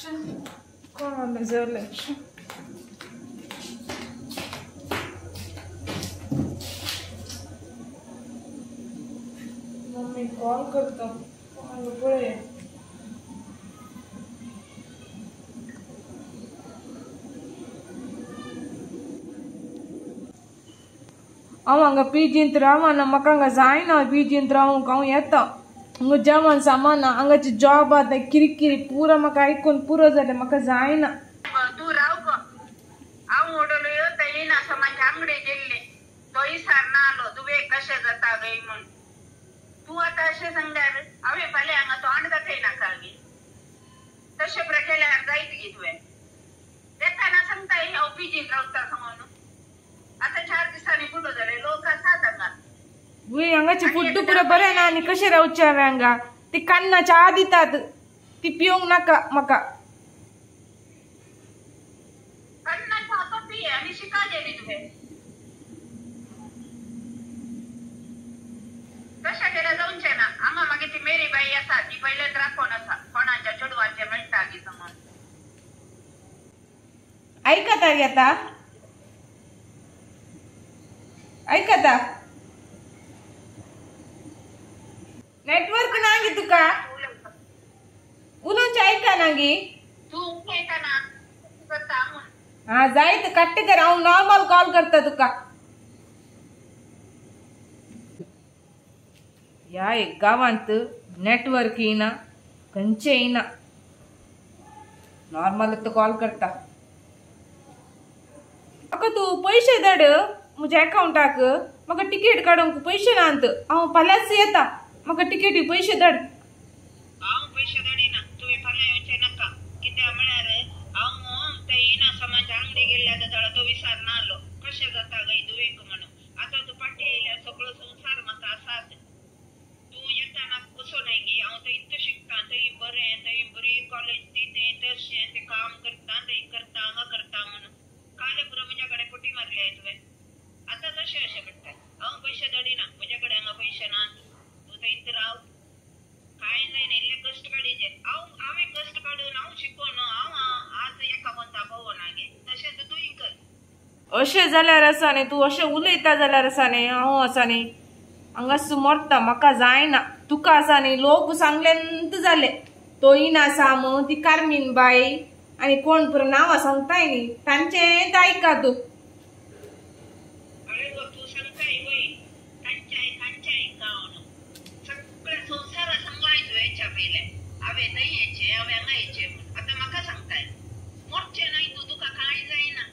कोणाला झालं mummy call करतो पुढे अवंग पीजींत रावना मका जायना पीजींत रावूंक हांव येता हांगा जेवण सामान हांगाची जॉब आतां किरकिरी पुरो म्हाका आयकून पुरो जालें म्हाका जायना तू राव गो हांव ओडलो येता येना समाज आंगडे गेल्ले तो इसार ना आलो तुवें कशें जाता गय म्हूण तूं आतां अशें सांगल्यार हांवें फाल्यां हांगा तोंड दाखयनाका गे तशें केल्यार जायत गे तुवें येताना सांगता हांव पीजीन रावता सांगून आतां 4 दिसांनी पुरो जाले लोक आसात हांगा वय हांगाचे फूड पुरो बरें ना आनी कशें रावचें हांवें हांगा ती कान्ना च्या दितात ती पिवंक नाका म्हाका कन्ना च्या तो पिये आनी शिका गेली तुवें तशें केल्यार जावचें ना हांगा मागीर ती मेरी बाई आसा ती पयलेच राखोन आसा कोणाच्या चेडवाचें मेळटा गे समज ऐकता येता ऐकता नेटवर्क ना गे तुका उलोवचें ऐका ना गे तू उलयतना करता म्हूण हा जायत कट्ट कर हांव नॉर्मल कॉल करता तुका ह्या एक गांवांत नेटवर्क येना खंयचें येना नॉर्मल कॉल करता म्हाका तूं पयशे धाड म्हज्या अकाउंटाक म्हाका टिकेट काडूंक पयशे नात हांव फाल्यांच येता म्हाका टिकेटी पयशे धाड हांव पयशे धाडिना तुवें फाल्यां येवचें नाका कित्याक म्हळ्यार हांव ते येना समाज आंगडी गेल्ल्या जाल्यार तो विचार ना आलो कशें जाता गय दुवेक म्हणून आतां तूं पाटी येयल्यार सगळो संवसार म्हाका आसात तूं येताना कसो नाही गे हांव थंय इतलें शिकता थंय बरें थंय बरी कॉलेज ती तशें तें काम करता थंय करता हांगा करता म्हणून काल पुरो म्हज्या कडेन फुटी मारल्या तुवें आतां तशें अशें करता हांव पयशे धाडिना म्हज्या कडेन हांगा पयशे नात तूं थंयच राव काय जायना इल्ले कश्ट काडीचे हांवें कश्ट काडून हांव शिकोन हांव आज एका कोणता भोवना गे तशें तूंय कर अशें जाल्यार आसा न्ही तूं अशें उलयता जाल्यार आसा न्ही हांव आसा न्ही हांगास मरता म्हाका जायना तुका आसा न्ही लोक सांगलेंत जाले तो इना साम ती कार्मीन बाई आनी कोण पुरो नांवां सांगताय न्ही तांचें आयका तूं अरे गो तूं सांगताय वय तांच्या गांवन सगळ्या संवसारा सांगवायचो हेच्या पयले हांवें थंय येचें हांवें हांगा येचें म्हूण आतां म्हाका सांगताय मरचें नाय तूं तुका कांय जायना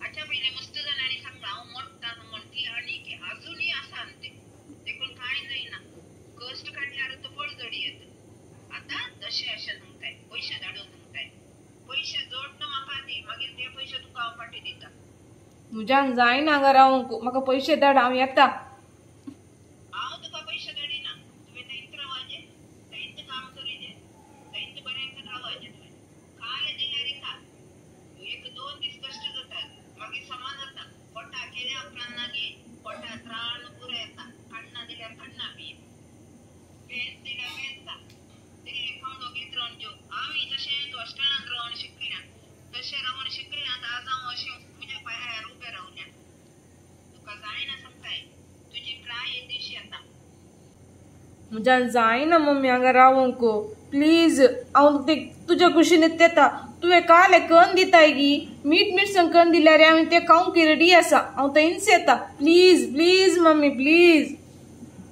हाच्या पयलीं मस्त जाणांनी सांगलां हांव मरता म्हूण ती आनीक अजुनूय आसा ते देखून कांय जायना कश्ट काडल्यार तो फळ जडी येता आतां तशें अशें सांगताय पयशे धाडून सांगताय पयशे जोड म्हाका दी मागीर ते पयशे तुका हांव फाटीं दिता तुज्यान जायना हांगा रावूंक म्हाका पयशे धाड हांव येता हांव तुका पयशे धाडिना तुवें थंयच रावाचें थंयच काम करीचें थंयच बरें रावाचें तुवें काल दिल्यार खा 1-2 दीस कश्ट जातात मागीर समान जाता पोटा केल्या उपरांत नागे पोटा त्राण पुरो येता काडना दिल्यार काडना बी पेज दिल्यार पेज खा दिल्ली खावणो घेतरोन जेव हांवें जशें हॉस्टेलांत रावन शिकल्या तशें रावन शिकलें आतां आज हांव अशें म्हज्या पांयार उबें रावल्या तुका जायना सांगताय तुजी प्राय येदीश येता म्हज्यान जायना मम्मी हांगा रावूंक प्लीज हांव ते तुज्या कुशीनच येता तुवें काल कण दिताय गी मीठ मिरसांग कण दिल्यार हांवें तें खावंक रेडी आसा हांव थंयच येता प्लीज प्लीज मम्मी प्लीज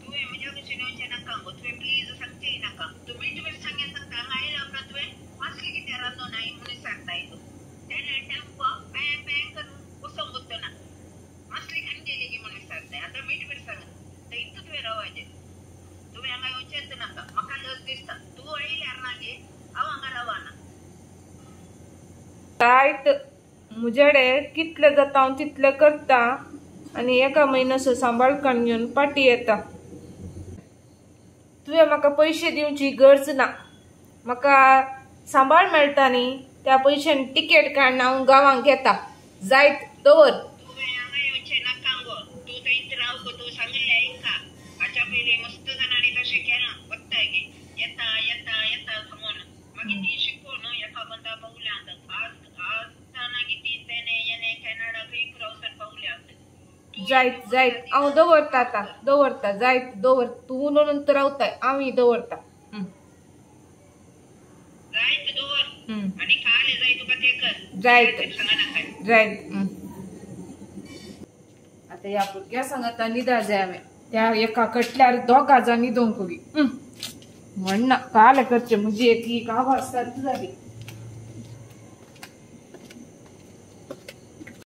तुवें म्हज्या कुशीन येवचें नाका गो तुवें प्लीज सांगचेय नाका तूं मीठ मिरसांगे सांगता हांगा आयल्या उपरांत तुवें मातशें कितें रांदून म्हणून सांगताय तूं तेन्ना टेंपो पॅं पॅं करून वचोंक वचना मातशी खांडेली गी म्हणून सांगताय आतां मीठ मिरसांग थंयच तुवें रावाचें तुवें हांगा येवचेंच नाका म्हाका लज दिसता तूं आयल्यार नागे हांव हांगा रावना जायत म्हजेडे कितलें जाता हांव तितलें करता आनी एका म्हयन्याचो सांबाळकान घेवन पाटी येता तुवें म्हाका पयशे दिवची गरज ना म्हाका सांबाळ मेळटा न्ही त्या पयशांनी टिकेट काडून हांव गांवांक येता जायत दवर तुवें हांगा येवचें नाका गो तूं थंयच राव गो तूं सांगिल्लें आयका हाच्या पयलीं मस्त जाणांनी तशें केलां वत्ताय गे येता येता येता सांगून मागीर ती शिकून एका आता पाहुल्यांत आज तानागी तीन तेने येणे कॅनडा काही प्रवासन पाहुल्यांत जायत हांव दवरता आतां दवरता जायत दवर तूं नंतर रावताय आम्ही दवरता जायत दोवर आणि काले जाय तुका ते कर जायत आता ह्या भुरग्या सांगता निदा जाय हांवें त्या एका कटल्यार दोगां जाण न्हिदोंक उडी म्हणना काल करचे म्हणजे एक आवाज जाली